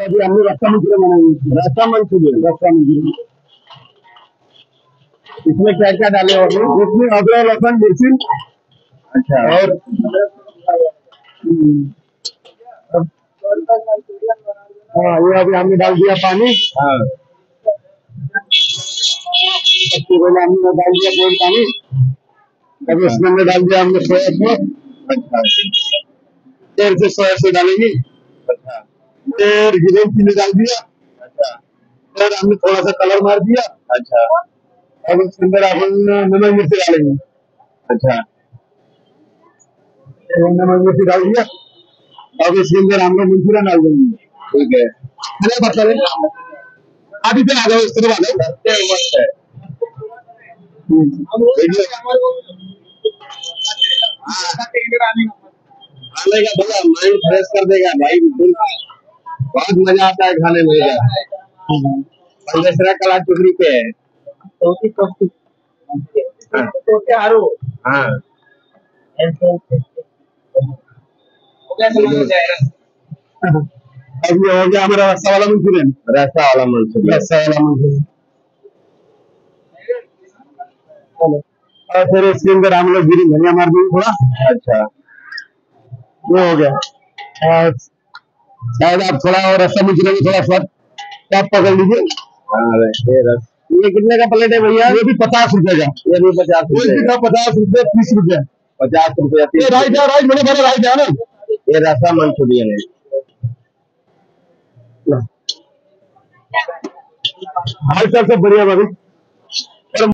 अभी हमने रस्सा मंचूरियन बनाएंगे। रस्सा मंचूरियन इसमें क्या क्या डाले और इसमें अदरक लहसुन मिर्ची। अच्छा। और हाँ ये अभी हमने डाल दिया पानी। हाँ सबसे पहले हमने डाल दिया बोल पानी। अब उसमें हमने डाल दिया हमने सोया सॉस। अच्छा। फिर से सोया सॉस डालेंगे। अच्छा। फिर ग्रीन चिली डाल दिया। अच्छा। फिर हमने थोड़ा सा कलर मार दिया। अच्छा। अब उसके अंदर अपन नमक मिर्ची डालेंगे। अच्छा। तो नमक मिर्ची डाल दिया। अब इसके अंदर हम लोग मंचूरियन डाल देंगे। ठीक है। अरे बताइए आप इधर आ जाओ इस तरफ आ जाओ। खाने का भला माइंड फ्रेश कर देगा भाई। बहुत मजा आता है खाने में। पंगेसरा कला टुकड़ी पे है। हाँ अब ये हो गया हमारा रस्सा वाला मंचूरियन। और फिर इसके अंदर हम लोग गिरी धनिया मार देंगे थोड़ा। अच्छा ये हो गया। और शायद आप थोड़ा और रस्सा मंचूरियन में थोड़ा स्वाद आप पकड़ लीजिए। ये कितने का प्लेट है भैया? ये भी 50 रुपए का। ये भी 50 रुपए। 50 रुपए 30 रुपए। 50 रुपए। राइट मैंने बोला राइट है ना। ये रस्सा मंचूरियन है। हाल चाल सब बढ़िया भाभी।